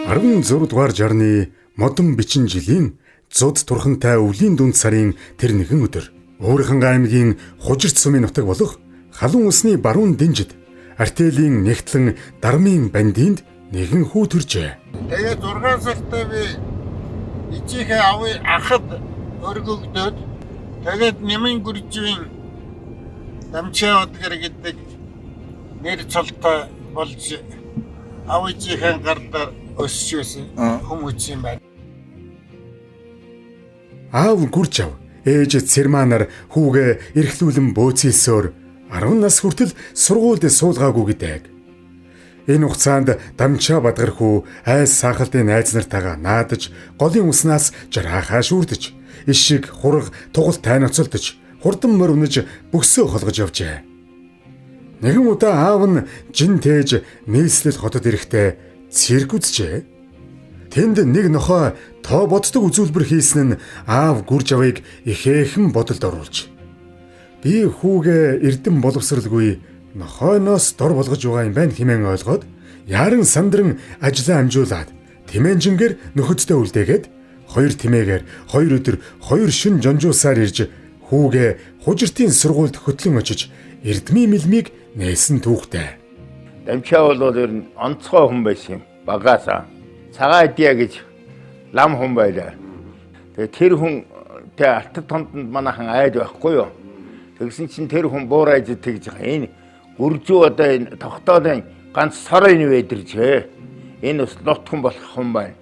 16 дугаар жарны модон бичин жилийн зуд турхантай өвлийн дунд сарын тэр нэгэн өдөр Уурханга аймгийн Хужирт сумын нутаг болох Халуун усны баруун дэнжид артелийн нэгтлэн дармын бандинд нэгэн хүү төржээ. Тэгээд 6 сартай би ичийнхээ ахад өргөгдөд тэгээд Нэмэн гүржийн Дамчаа удгэр гэдэг нэр цолтой болж авижийнхээ гардаар өсчихсэн хүмүүс юм байна. Аав гүрж ав ээж цэрманаар хүүгээ эрхлүүлэн бөөцөлсөөр 10 нас хүртэл сургуульд суулгаагүй гэдэг. Энэ хугацаанд Дамчаа бадгар хүү айс сахалтын найз нартайгаа наадаж голын уснаас жараахаа шүүрдэж ишиг хураг тугал тайноцолдож хурдан мөр өнөж бөксөө холгож явжээ. Нэгэн удаа аав нь жин тээж нийслэл хотод ирэхдээ цирк үзжээ. Тэнд нэг нохой тоо боддог үзүүлбэр хийсэн нь аав гүрж авыг ихээхэн бодолд оруулж би хүүгээ эрдэм боловсралгүй нохойноос дор болгож байгаа юм байна хэмээн ойлгоод яран сандран ажлаа амжуулаад тэмээнжингээр нөхөдтэй үлдээгээд 2 тэмээгээр 2 өдөр 2 шөнө жонжуусаар ирж хүүгээ Хужиртын сургуульд хөтлөн очиж эрдмийн мэлмийг нээсэн түүхтэй. Дамчаа бол ер нь онцгой хүн байсан юм. Багаасаа цагаан идья гэж лам хүн байлаа. Тэгээ тэр хүнтэй алтад тондонд манайхан айд байхгүй юу. Тэгсэн чинь тэр хүн буурайж тэгж байгаа. Энэ гүржүү одоо энэ тогтоолын ганц сорын вэдэрч энэ бас лот хүн болох хүн байна.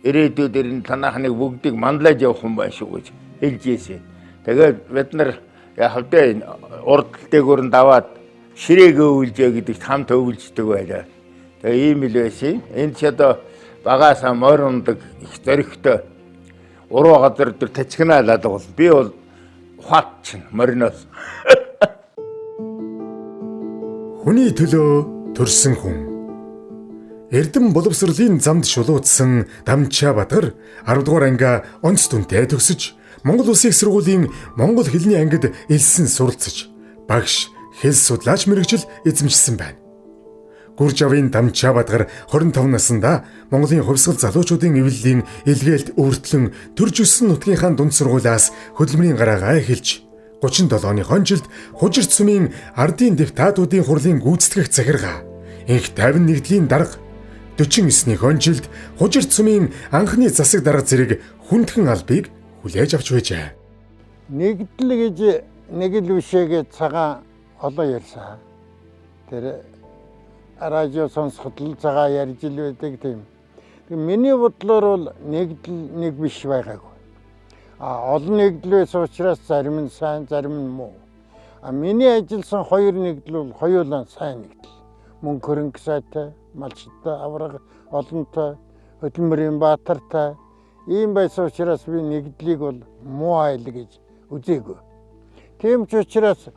Ирээдүйд энэ танахныг бүгдийг манлаж явах хүн байна шүү гэж хэлж ийсэн. Тэгээд бид нар яхавдаа урд дээгүүр нь даваад ширээгээ өвлжээ гэдэг хамт өвлждөг байлаа. Тэгээ ийм л байсан. Энд ч одоо багаасаа морь ундаг их зоригтой уруу газар дээр тачгнаалаад бол би бол ухаат чинь мориноос. Хүний төлөө төрсөн хүн. Эрдэм боловсролын замд шулуутсан Дамчаа бадгар 10 дугаар анги онц дүнтэй төгсөж Монгол Улсын их сургуулийн монгол хэлний ангид элсэн суралцж багш хэл судлаач мэргэжил эзэмшсэн байна. Гүрж авын Дамчаа бадгар 25 наснда Монголын хувьсгал залуучуудын эвлэлийн илгээлт өөртлөн төрж өссөн нутгийнхаа дунд сургуулиас хөдөлмөрийн гараагаа эхэлж 37 оны жилд Хужирт сумын ардын депутатуудын хурлын гүйцэтгэх захиргаа инх 51-лийн дарга 49-ний жилд Хужирт сумын анхны засаг дарга зэрэг хүндхэн албыг хүлээж авч байжээ. Нэгдэл гэж нэг л бишээгээ цагаан олон ярьсан. Тэр радио сонсоход л цагаан ярьж ил байдаг тийм. Миний бодлоор бол нэгдэл нэг биш байгаагүй. Олон нэгдэл байсан учраас зарим нь сайн, зарим нь муу. Миний ажилласан 2 нэгдэл бол хоёулаа сайн нэгдэл. Мөнгө хөрөнгө сайтай, малчтай, авраг олонтой, хөдөлмөрийн баатартай ийм байсан учраас би нэгдлийг бол муу айл гэж үзээгүй. Тийм ч учраас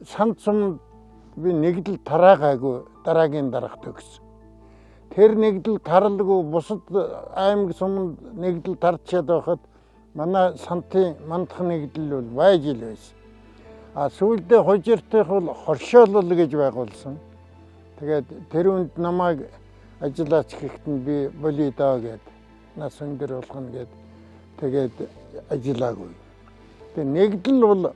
санд сум би нэгдэл тараагаагүй дараагийн дарга төгсөн. Тэр нэгдэл тарлгүй бусад аймаг сумд нэгдэл тарчаад байхад манай сантын мандах нэгдэл бол байж ил байсан. Сүүлдээ Хужиртын бол хоршоолол гэж байгуулсан. Тэгээд тэр үнд намайг ажиллаач гэхэд нь би болий даа гэд нас өндөр болгоно гэд тэгээд ажиллаагүй. Тэгээд нэгдэл бол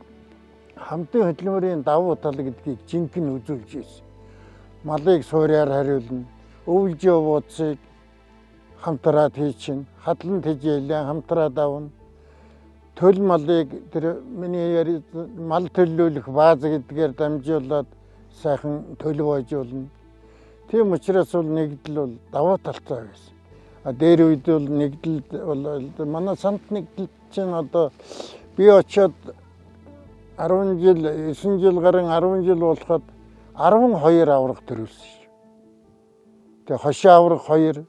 хамтын хөдөлмөрийн давуу тал гэдгийг жинхэнэ үзүүлж ирсэн. Малыг суурьаар хариулна, өвлж явуудсыг хамтраад хийчин, хадлан тэжээлэн хамтраад авна. Төл малыг тэр миний яри мал төлөөлөх бааз гэдгээр дамжуулаад сайхан төлөв ажуулна. Тийм учраас бол нэгдэл бол давуу талтай байсан. Дээр үед бол нэгдэл бол манай сант нэгдэл чинь одоо би очиод 10 жил 9 жил гарын 10 жил болоход 12 авраг төрүүлсэн шүү. Тэгээ хошоо авраг 2.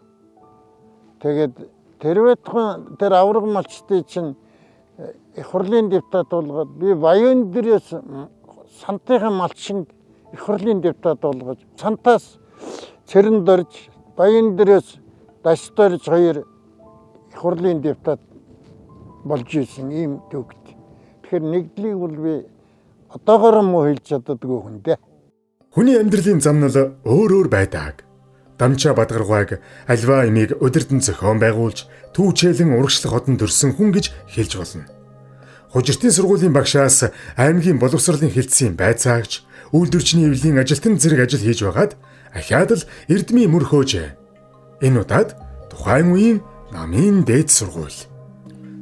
Тэгээд тэрвэтхэн тэр авраг малчтай чинь их хурлын депутат болгоод би баян дээрээс сантайхан малчин их хурлын депутат болгож сантаас цэрэн дорж баян дээрээс даш дорж 2 их хурлын депутат болж ирсэн ийм төгт. Тэгэхээр нэгдлийг бол би одоогоор муу хэлж чаддаггүй хүн дээ. Хүний амьдралын зам нь өөр өөр байдаг. Дамчаа Бадгаргуайг альва имийг удирдан зохион байгуулж түүчээлэн урагшлах хотод төрсөн хүн гэж хэлж болно. Хужиртын сургуулийн багшаас аймгийн боловсролын хэлтсийн байцаагч, үйлдвэрчний эвлийн ажилтан зэрэг ажил хийж байгаад ахаад л Эрдмийн мөр хөөжээ. Энэ удаад тухайн үеийн намын дээд сургууль.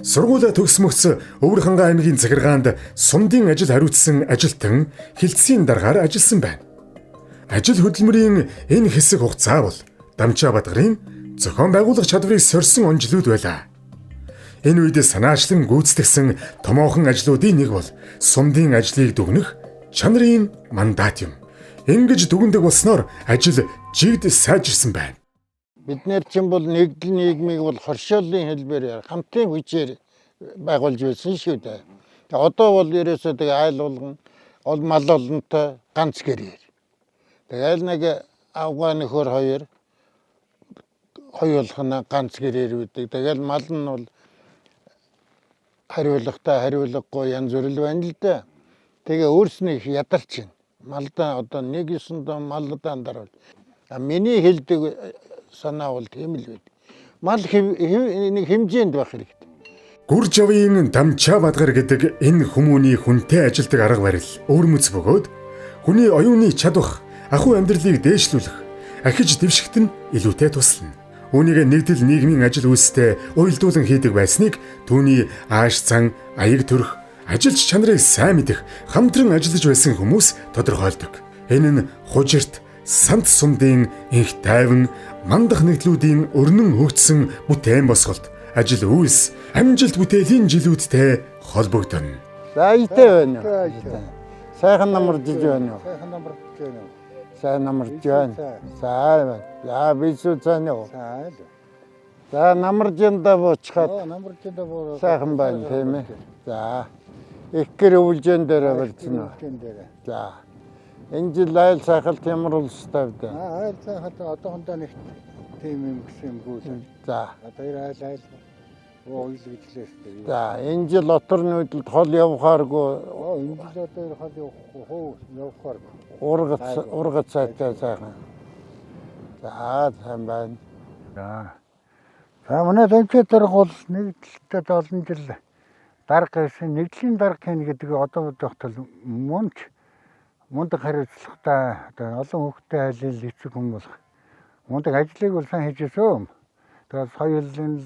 Сургуулаа төгсмөгц Өвөрхангай аймгийн захиргаанд сумдын ажил хариуцсан ажилтан хэлтсийн даргаар ажилласан байна. Ажил хөдөлмөрийн энэ хэсэг хугацаа бол Дамчаа Бадгарын зохион байгуулах чадварыг сорьсон он жилүүд байлаа. Энэ үед санаачлан гүйцэтгэсэн томоохон ажлуудын нэг бол сумдын ажлыг дүгнэх чанарын мандат юм. Ингэж дүгндэг болсноор ажил жигд сайжирсан байна. Бид нэр чинь бол нэгдэл нийгмийг бол хоршоолын хэлбэрээр хамтын хүчээр байгуулж байсан шүү дээ. Одоо бол ерөөсөө айл болгон мал олонтой ганц гэрээр. Тэгэл нэг авгаа нөхөр хоёулах нь ганц гэрээр үүдэг. Тэгэл мал нь бол хариулахтай хариулахгүй янз бүр л байна л да. Тэгээ өөрснийх ядарч байна. Малдаа одоо 1-9 дон малдаа даруул. Миний хэлдэг санаа бол тийм л байд. Мал нэг хэмжээнд байх хэрэгтэй. Гүр жавын Дамчаа Бадгар гэдэг энэ хүмүүний хүнтэй ажилдаг арга барил өвөрмөц бөгөөд хүний оюуны чадвах, ахуй амьдралыг дээшлүүлэх, ахиж дэвшигт нь илүүтэй туслана. Үүнийг нэгдэл нийгмийн ажил үйлстэй уялдуулан хийдэг байсныг түүний ааш цан, аяг төрх, ажилч чанарыг сайн мэдэх, хамтран ажиллаж байсан хүмүүс тодорхойлдог. Энэ нь хужирт, сант сумдын инх тайван, мандах нэгдлүүдийн өрнөн хөгжсөн бүтээн босголт, ажил үйлс, амжилт бүтээлийн жилүүдтэй холбогдоно. Сайтай байна уу? Сайхан намаржиж байна уу? Сайхан намаржиж байна уу? Сайн намарж байна. Сайн байна. За бисүү цаана уу? Сайн л. За намаржинда буучхад. Намаржинда буу. Сайхан байна тийм ээ. За. Их гэр өвлжэн дээр барьсан уу? За. Энэ жил айл сайхалт ямар улстай вэ? Айл сайхалт одоохондоо нэг тийм юм гэсэн юм гүйл. За. Одоо айл ойл гэж лээстэй. За, энэ жил отор нүүдэлд хол явахааргүй. Энэ жил одоо хол явахааргүй. Ургац сайтай сайхан. За, сайн байна. За. За, манай Дамчаа дарга бол нэгдэлтэй олон жил дарга гэсэн нэгдлийн дарга хийн гэдэг одоо бодохтол мундаг хариуцлагатай одоо олон хүүхдэд айлын эцэг хүмүүс мундаг ажлыг бол сайн хийж өсөө. Тэгээд соёлын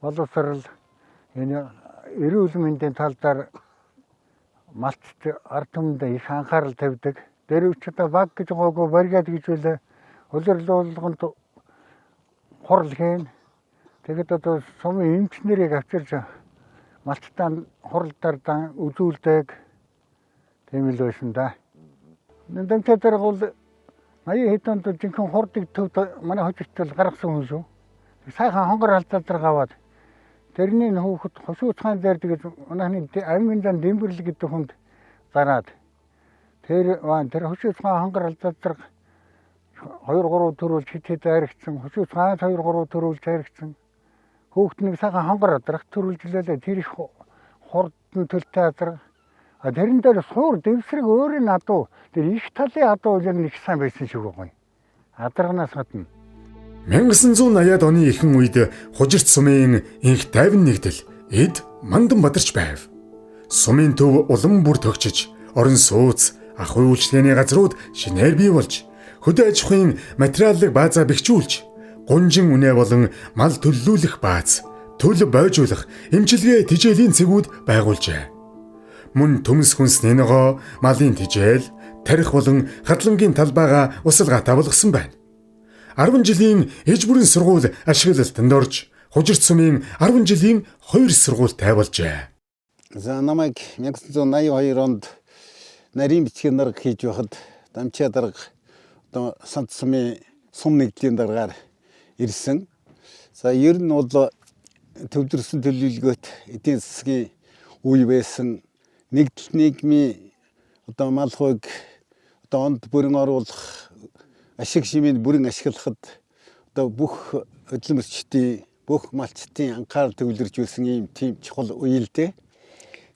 боловсрол энэ эрүүл мэндийн талаар малчд ард түмэнд их анхаарал тавьдаг. Дэрвчдээ баг гэж гоогүй баригад гэж үлээ улирлуулганд хурал хийн. Тэгэд одоо сумын эмчнэрийг авчирч малчтаа хуралдаар үзүүлдэг. Тийм л байсан да. Дамчаа дарга бол 80 хэд онд жинхэнэ хурдыг төвд манай хожигтол гаргасан хүн шүү. Сайхан хонгор алдаалдар гаваад тэрний хүүхэд хошууцхан дээр тэгээд манайхны аймгийн дан Дэмбэрлэг гэдэг хүнд зараад тэр хошууцхан хонгор алдаалдар 2-3 төрүүлж хит айрагцсан хошууцхан 2-3 төрүүлж айрагцсан хүүхэд нэг сайхан хонгор адрах төрүүлжлээ тэр их хурдан төлтэй адрах тэрэн дээр суур дэвсрэг өөрийн адуу тэр их талын адуу яг нэг сайн байсан шүү гоё адрагнаас гадна 1980-ад оны ихэнх үед хужирт сумын инх тайван нэгдэл эд Мандан Бадарч байв. Сумын төв улам бүр төгчж, орон сууц, ахуй үйлчлэгээний газрууд шинээр бий болж, хөдөө аж ахуйн материаллык баазаа бэхжүүлж, гунжин үнэ болон мал төллүүлэх бааз, төл бойжуулах, эмчилгээ тижээлийн цэгүүд байгуулжээ. Мөн төмс хүнсний ногоо, малын тижээл, тарих болон хадлангийн талбайгаа усалгаатай болгосон байна. 10 жилийн ээж бүрийн сургууль ашиглалтанд орж, хужирт сумын 10 жилийн 2 сургуультай болжээ. За намайг 1982 онд нарийн бичгийн дарга хийж байхад Дамчаа дарга одоо сант сумын сум нэгдлийн даргаар ирсэн. За ер нь бол төвлөрсөн төлөвлөгөөт эдийн засгийн үе байсан нэгдэл нийгмийн одоо мал хувийг одоо онд бүрэн оруулах ашиг шимийг бүрэн ашиглахад одоо бүх хөдөлмөрчдийн бүх малчдын анхаарал төвлөрж байсан ийм тийм чухал үе л дээ.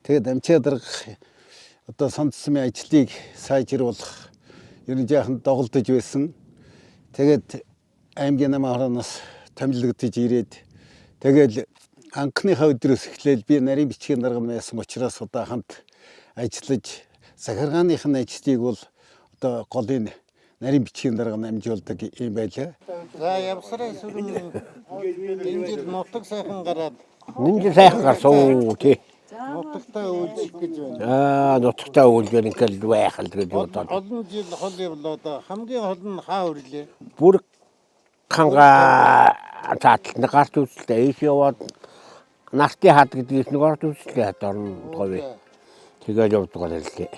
Тэгээд Дамчаа дарга одоо сант сумын ажлыг сайжруулах ер нь жаахан доголдож байсан. Тэгээд аймгийн намаараас томилогдож ирээд тэгэл анхныхаа өдрөөс эхлээл би нарийн бичгийн дарга байсан учраас одоо хамт ажиллаж захиргааных нь ажлыг бол одоо голын нарийн бичгийн дарга амжуулдаг юм байлаа. За явсараа сүрэн энэ жил нутаг сайхан гараад Нинж сайхан гарсан тий. нутагтаа үйлчлэх гэж байна. Нутагтаа үлгэр ингээл байхал гэдэг бодоод. Олон жил хол явлаа одоо хамгийн хол нь хаа өрлөө. Бүр ханга таатална гарт үзлээ ийш яваад нартын хад гэдгээс нэг орд үзлээ дорн говь. Тэгээд явдаг байлээ.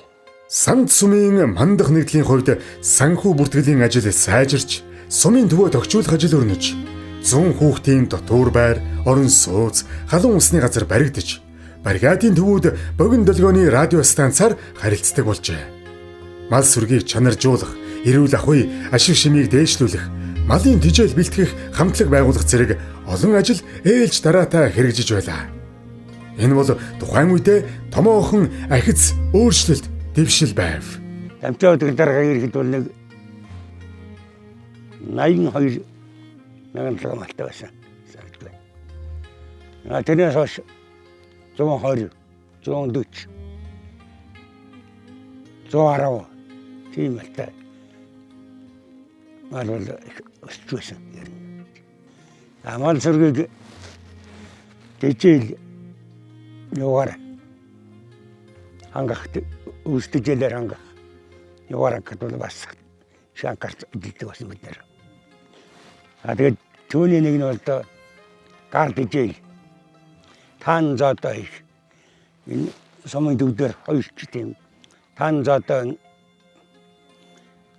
Санд сумын мандах нэгдлийн хувьд санхүү бүртгэлийн ажил сайжирч, сумын төвөө тогтжуулах ажил өрнөж, 100 хүүхдийн дотуур байр, орон сууц, халуун усны газар баригдаж, бригадын төвүүд богино долгионы радио станцаар харилцдаг болжээ. Мал сүргийг чанаржуулах, эрүүл ахуй, ашиг шимийг дээшлүүлэх, малын тижэл бэлтгэх, хамтлаг байгуулах зэрэг олон ажил ээлж дараатаа хэрэгжиж байлаа. Энэ бол тухайн үедээ томоохон ахиц өөрчлөлт дэвшил байв. Дамжаа өдөр дарга ирэхэд бол нэг 82 мянган малтай байсан. Тэрнээс хойш 120, 140, 110 тийм малтай. Мал бол өсч байсан. Мал сүргийг дэжил яваар хангах үстэлээр хангах яваар гэдэг бас шанкарт дийдэг байсан бид нэр. Тэгээд түүний нэг нь бол гар дэжил таан заатай их энэ сумын төвдөр хоёр ч тийм таан заатай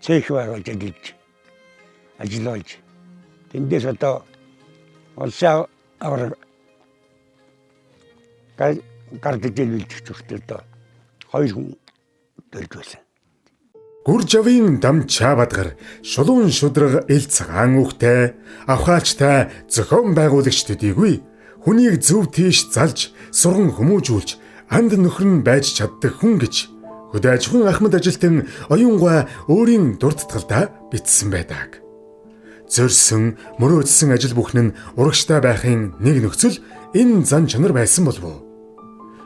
цех байгуулж ажиллаж тэндээс одоо улсаа авар гардажил бэлтгэж өгтөд хоёр хүн төрж байсан. Гүржавын Дамчаа Бадгар шулуун шудраг ил цагаан үхтэй, авхаалчтай зохион байгуулагч төдийгүй хүнийг зөв тийш залж, сурган хүмүүжүүлж, анд нөхөр нь байж чаддаг хүн гэж хөдөө аж ахуйн ахмад ажилтан оюунгай өөрийн дурдтгалдаа бичсэн байдаг. Зорьсон, мөрөөдсөн ажил бүхэн нь урагштай байхын нэг нөхцөл энэ зан чанар байсан болов уу?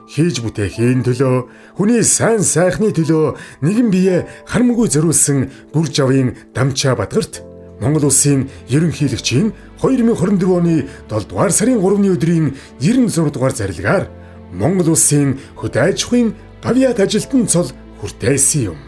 Хийж бүтээхийн төлөө, хүний сайн сайхны төлөө нэгэн бие харамгүй зориулсан Гүржавын Дамчаа Бадгарт Монгол улсын ерөнхийлөгчийн 2024 оны 7 дугаар сарын 3-ны өдрийн 96 дугаар зарилгаар Монгол улсын хөдөө аж ахуйн гавьяат ажилтан цол хүртээсэн юм.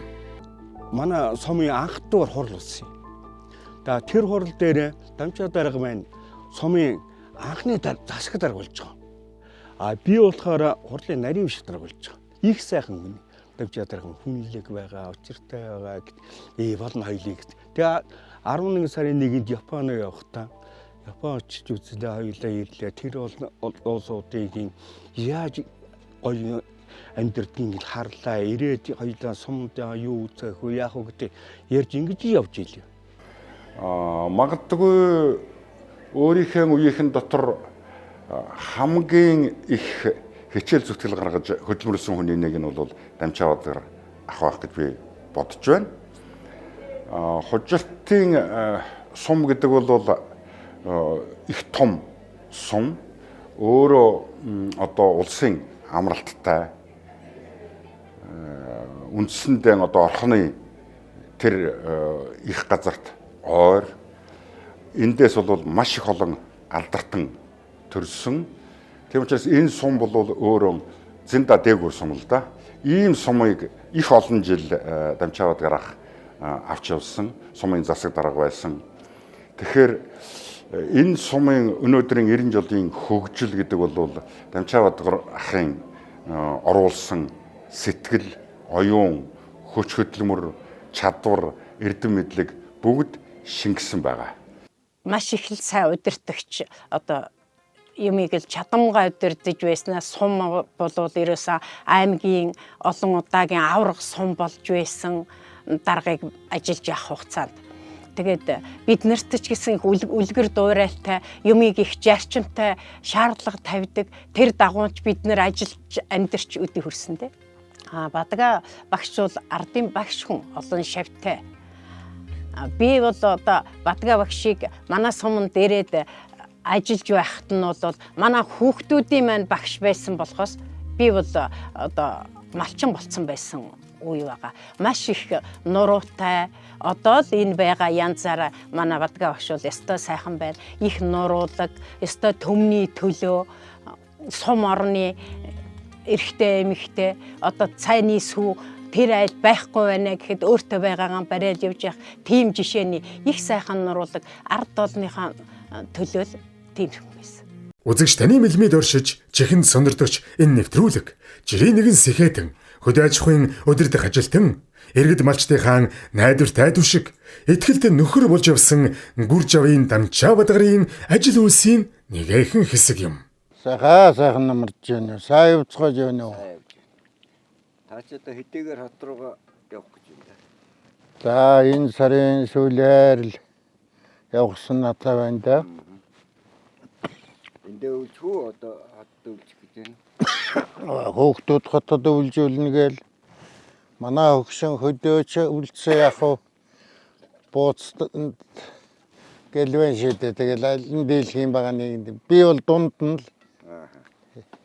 Манай сумын анх дугаар хурал болсон юм. Тэр хурал дээр Дамчаа дарга маань сумын анхны засаг дарга болж байгаа. Би болохоор хурлын нарийн биш дарга болж байгаа. Их сайхан хүн. Дамчаа дарга хүнлэг байгаа, учиртай байгаа гэд болно хоёлыг. Тэгээ 11 сарын 1-нд Японд явахдаа Япон очиж үзлээ, хоёлаа ирлээ. Тэр бол улсуудын яаж гоё амьдрдгийг харлаа. Ирээд хоёлаа сумдаа юу үзэх вэ, яах вэ гэдэг ярьж ингэж явж ийлээ. Магадгүй өөрийнхөө үеийнхэн дотор хамгийн их хичээл зүтгэл гаргаж хөдөлмөрлсөн хүний нэг нь бол Дамчаа Бадгар ах байх гэж би бодож байна. Хужиртын сум гэдэг бол их том сум. Өөрөө одоо улсын амралттай үндсэндээ одоо орхны тэр их газарт ойр эндээс бол маш их олон алдартан төрсөн. Тийм учраас энэ сум бол өөрөө зинда дээгүүр сум л да. Ийм сумыг их олон жил Дамчаа Бадгар ах авч явсан, сумын засаг дарга байсан. Тэгэхээр энэ сумын өнөөдрийн 90 жилийн хөгжил гэдэг бол Дамчаа Бадгар ахын оруулсан сэтгэл, оюун, хүч хөдөлмөр, чадвар, эрдэм мэдлэг бүгд шингэсэн байгаа. Маш их л сайн удирдагч одоо юмыг л чадамгай удирдах байснаа сум болвол ерөөсөө аймгийн олон удаагийн аврах сум болж байсан даргаыг ажиллаж явах хугацаанд. Тэгээд бид нарт ч гэсэн их үлгэр дуурайлтай юмыг их зарчимтай шаардлага тавьдаг тэр дагуунч бид нар ажиллаж амьдарч өдөө хүрсэн дээ. Бадгаа багш бол ардын багш хүн олон шавьтай. Би бол одоо Батга багшийг манай суманд дээрээд ажиллаж байхад нь бол манай хүүхдүүдийн маань багш байсан болохоос би бол одоо малчин болцсон байсан үе байгаа. Маш их нуруутай. Одоо л энэ байгаа янзаараа манай Батга багш бол ёстой сайхан байна. Их нуруудаг, ёстой төмний төлөө, сум орны эрэгтэй эмэгтэй, одоо цайны сүү тэр айл байхгүй байна гэхэд өөртөө байгаагаа бариад явж явах тийм жишээний их сайхан нуруулаг ард олныхаа төлөө тийм юм байсан. Үзэгч таны мэлмид оршиж, чихэнд сонирдогч энэ нэвтрүүлэг жирийн нэгэн сэхэтэн, хөдөө аж ахуйн удирдах ажилтан, иргэд малчтынхаа найдвар тайдвар шиг ихтгэлд нөхөр болж явсан Гүржавын Дамчаа Бадгарын ажил үйлсийн нэгэн хэсэг юм. Сайхан намарч байна. Сайн явцгааж байна уу? Та ч одоо хэдийгээр хот руугаа явах гэж байна. За энэ сарын сүүлээр л явсан надад байна да. Эндээ үлжгүй одоо хотод үлжих гэж байна. Хүүхдүүд хотод үлжүүлнэ гээл манай хөгшин хөдөөч үлдсэн яг уу бууц гэлвэн шидэ тэгэл аль дийлхийн байгаа нэг би бол дунд нь л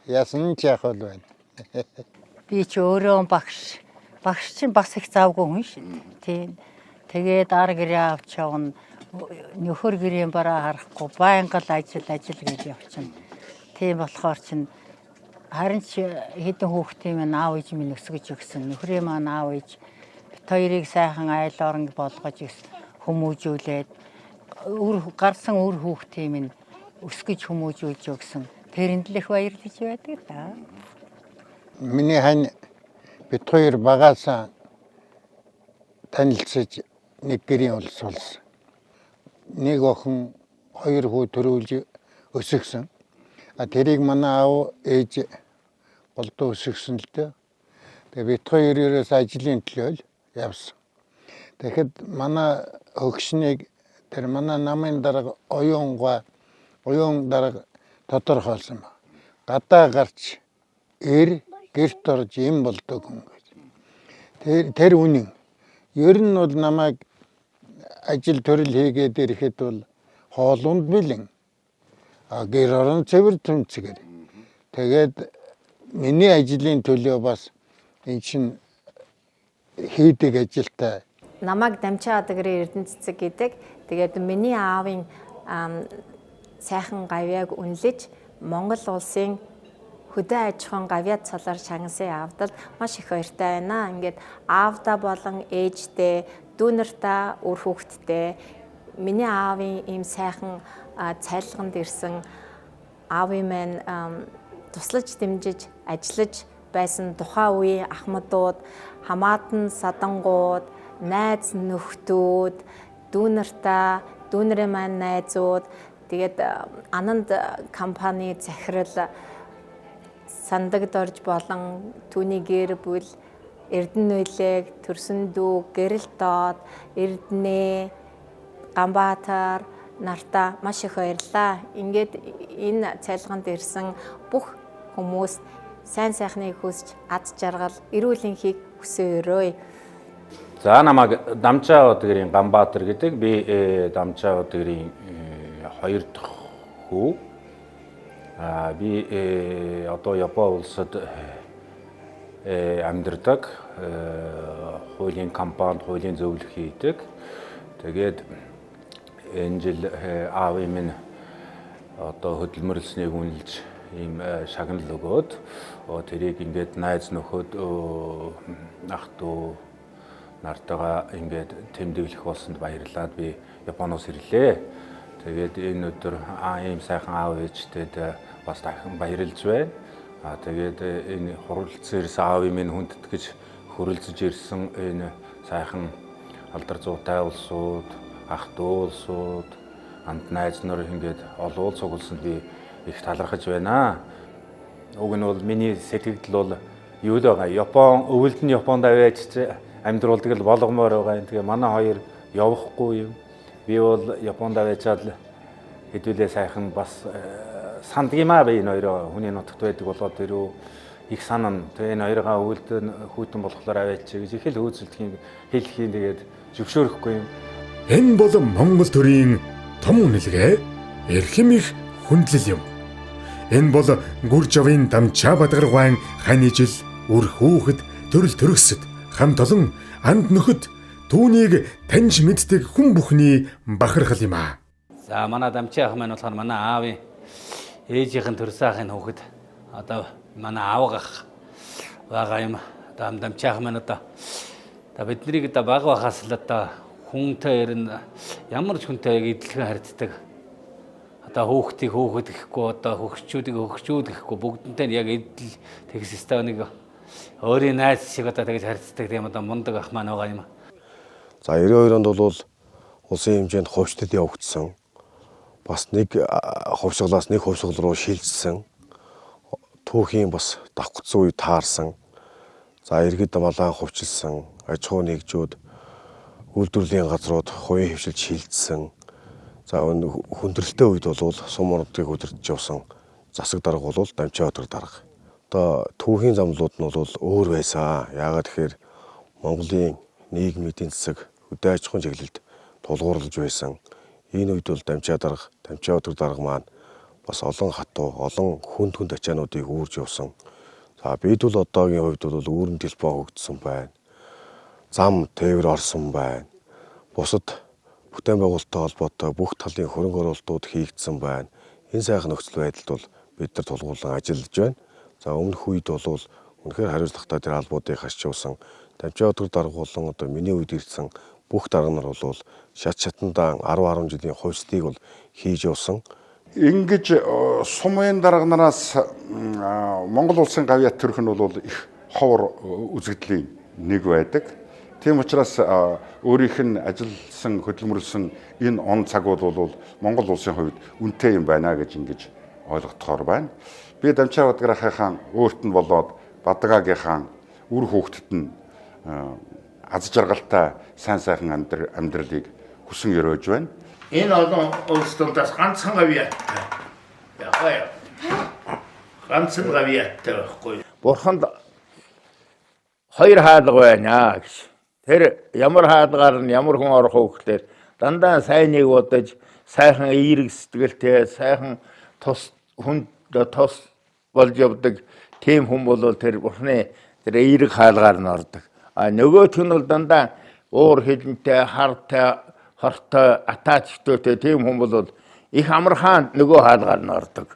яасан ч яг бол байна. Би ч өөрөө багш чинь бас их завгүй хүн шүү. Тийм. Тэгээд ар гэрээ авч явна. Нөхөр гэрийн бараа харахгүй байнга л ажил гэж явчихна. Тийм болохоор чинь харин ч хэдэн хүүхдийн минь аав ээж минь өсгөж өгсөн. Нөхрийн маань аав ээж бит хоёрыг сайхан айл орон болгож хүмүүжүүлээд гарсан үр хүүхдийн минь өсгөж хүмүүжүүлж өгсөн. Тэрэнд л их баярлаж байдаг да. Миний хань бит хоёр багаасаа танилцж нэг гэрийн улс болсон. Нэг охин хоёр хүү төрүүлж өсгсөн. Тэрийг манай аав ээж голдуу өсгсөн л дээ. Тэгээ бит хоёроос ажлын төлөө явсан. Тэгэхэд манай хөгшнийг тэр манай намын дарга оюун дарга тодорхойлсон ба. Гадаа гарч гэрт орж юм болдог хүн гэж. Тэр үнэн. Ер нь бол намайг ажил төрөл хийгээд ирэхэд бол хоолунд бэлэн. Гэр орон цэвэр түнцгэр. Тэгээд миний ажлын төлөө бас эн чин хийдэг ажилтай. Намайг Дамчаа Бадгарын Эрдэнэ цэцэг гэдэг. Тэгээд миний аавын сайхан гавьяаг үнэлж Монгол улсын хөдөө аж ахуйн гавьяа цолоор шагнасан аавдад маш их баяртай байна. Ингээд аавда болон ээжтэй, дүү нартаа, үр хүүхэдтэй миний аавын ийм сайхан цайлганд ирсэн аавын маань туслаж дэмжиж ажиллаж байсан тухайн үеийн ахмадууд, хамаатан садангууд, найз нөхдүүд, дүү нартаа, дүүнэрийн маань найзууд, тэгээд Ананд компани захирал Сандагд орж болон түүний гэр бүл Эрдэнэ Нойлыг, Төрсөн дүү, Гэрэл доод, Эрдэнэ, Ганбаатар нартаа маш их баярлаа. Ингээд энэ цайлганд ирсэн бүх хүмүүст сайн сайхныг хүсч ад жаргал, эрүүл энхийг хүсээрөөе. За намайг Дамчаа Бадгарын Ганбаатар гэдэг. Би Дамчаа Бадгарын хоёр дахь хүү. Би одоо Япон улсад амьдардаг. Хуулийн компанид хуулийн зөвлөх хийдэг. Тэгээд энэ жил аавын минь одоо хөдөлмөрлснийг үнэлж ийм шагнал өгөөд тэрийг ингээд найз нөхөд ах дүү нартайгаа ингээд тэмдэглэх болсонд баярлаад би Японоос ирлээ. Тэгээд энэ өдөр ийм сайхан аав ээжтэйд бас дахин баярлж байна. Тэгээд энэ хуралцсан ирсэн аавын минь хүндэтгэж хөрөлцөж ирсэн энэ сайхан алдар зуутай улсууд, ах дүү улсууд, анд найз нар ингээд олуул цугласанд би их талархаж байна. Уг нь бол миний сэтгэл бол юу л байгаа. Япон өвөлд нь Японд аваач амьдруулдаг л болгомоор байгаа. Тэгээ манай хоёр явахгүй юм. Би бол Японд аваачаад хэдүүлээ сайхан бас сандгиймаа би энэ хоёроо хүний нутагт байдаг болоод тэрөө их санана. Тэгээ энэ хоёроо өвөлд хүүтэн болохоор аваач гэж их л хөөцөлдхийн хэлхийн тэгээд зөвшөөрөхгүй юм. Энэ бол Монгол төрийн том үнэлгээ, эрхэм их хүндлэл юм. Энэ бол Гүржавын Дамчаа Бадгаргуайн хань жил үр хүүхэд төрөл төрөсөд хамт олон анд нөхөд түүнийг таньж мэддэг хүн бүхний бахархал юм аа. За манай Дамчаа ах маань болохоор манай аавын ээжийнхэн төрсөн ахын хүүхэд одоо манай аав ах байгаа юм. Одоо Дамчаа ах маань одоо биднийг одоо бага бахаас л одоо хүнтэй ер нь ямар ч хүнтэй идэлхэн харьцдаг. Одоо хүүхдийг хүүхэд гэхгүй одоо хөгшчүүдийг хөгшчүүд гэхгүй бүгдэнтэй яг идэл тэгс өстой нэг өөрийн найз шиг одоо тэгж харьцдаг тийм одоо мундаг ах маань байгаа юм. За 92 онд бол улсын хэмжээнд хувьчлал явагдсан. Бас нэг хувьсгалаас нэг хувьсгал руу шилжсэн. Түүхийн бас давхцсан үе таарсан. За иргэд малаа хувьчилсан. Аж ахуй нэгжүүд үйлдвэрлэлийн газрууд хувийн хвшилж шилжсэн. За хүндрэлтэй үед бол сум урдыг удирдах явсан засаг дарга бол Дамчаа Бадгар дарга. Одоо түүхийн замлууд нь бол өөр байсан. Яагаад тэгэхээр Монголын нийгмийн эдийн засаг хөдөө аж ахуйн чиглэлд тулгуурлаж байсан. Энэ үед бол Дамчаа Бадгар дарга маань бас олон хатуу, олон хүнд ачаануудыг үүрж явсан. За бид бол одоогийн хувьд бол үүрэн телефон хөгжсөн байна. Зам тээвэр орсон байна. Бусад бүтээн байгуулалттай холбоотой бүх талын хөрөнгө оруулалтууд хийгдсэн байна. Энэ сайхан нөхцөл байдалд бол бид нар тулгуурлан ажиллаж байна. За өмнөх үед бол үнэхээр хариуцлагатай тэр албуудыг хашчуулсан. Дамчаа Бадгар дарга болон одоо миний үед ирсэн бүх дарга нар бол шатндаа 10 жилийн хувьслыг бол хийж явсан. Ингэж сумын дарга нараас Монгол улсын гавьяат төрөх нь бол их ховор үзэгдлийн нэг байдаг. Тийм учраас өөрийнх нь ажилласан хөдөлмөрлсөн энэ он цагууд бол Монгол улсын хувьд үнэтэй юм байна гэж ингэж ойлгохдохоор байна. Би Дамчаа Бадгар ахын өөрт нь болоод Бадгаагийнхаа үр хүүхдэд нь аз жаргалтай сайн сайхан амьдралыг хүсэн өрөөж байна. Энэ олон улс төрөөс ганцхан гавьяаттай. Яхаа. Ганцхан гавьяаттай байхгүй. Бурханд хоёр хаалга байна гэж. Тэр ямар хаалгаар нь ямар хүн орох вэ гэхээр дандаа сайныг бодож, сайхан эерэг сэтгэлтэй, сайхан тус хүн тус болж явдаг тийм хүн бол тэр Бурхны тэр эерэг хаалгаар нь ордог. А нөгөөх нь бол дандаа уур хилэнтэй, хартай, хортой, атаачтойтэй тийм хүн бол их амархан нөгөө хаалгаар нь ордог.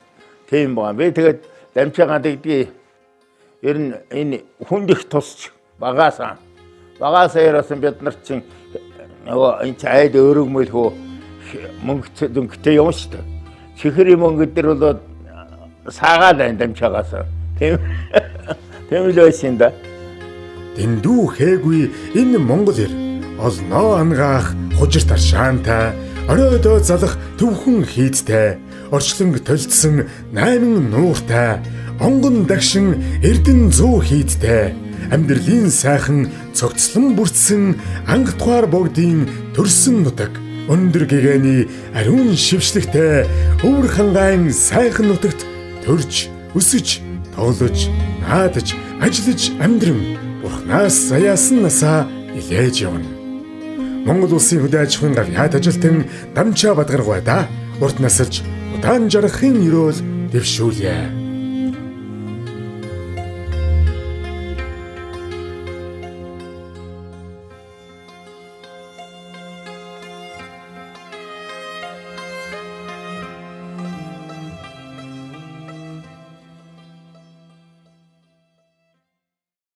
Тийм байна. Би тэгээд Дамчаагаа тэгдгийг ер нь энэ хүнд их тусч багаасаа ярасан бид нар чинь нөгөө энэ айд өргөмөл хөө мөнгө дөнгөтэй юм шүү дээ. Чихрийн мөнгө дээр бол саагаад байна Дамчаагаас. Тийм л байсан да. Дэндүү хээгүй энэ Монгол ир олноо ангаах хужир таршаантай, оройдоо залах төвхөн хийдтэй, орчлонг толцсон 8 нууртай, онгон дагшин эрдэн 100 хийдтэй, амьдралын сайхан цогцлон бүрдсэн анги тухаар богдын төрсөн нутаг, өндөр гэгэний ариун шившлэгтэй өвөр хангаан сайхан нутагт төрж, өсөж, тоглож, наадаж, ажиллаж амьдран Бурхнаас заяасан насаа илээж явна. Монгол улсын хөдөө аж ахуйн гавьяат ажилтан Дамчаа Бадгар гуйда урт насалж удаан жаргахын өрөөл дэвшүүлье.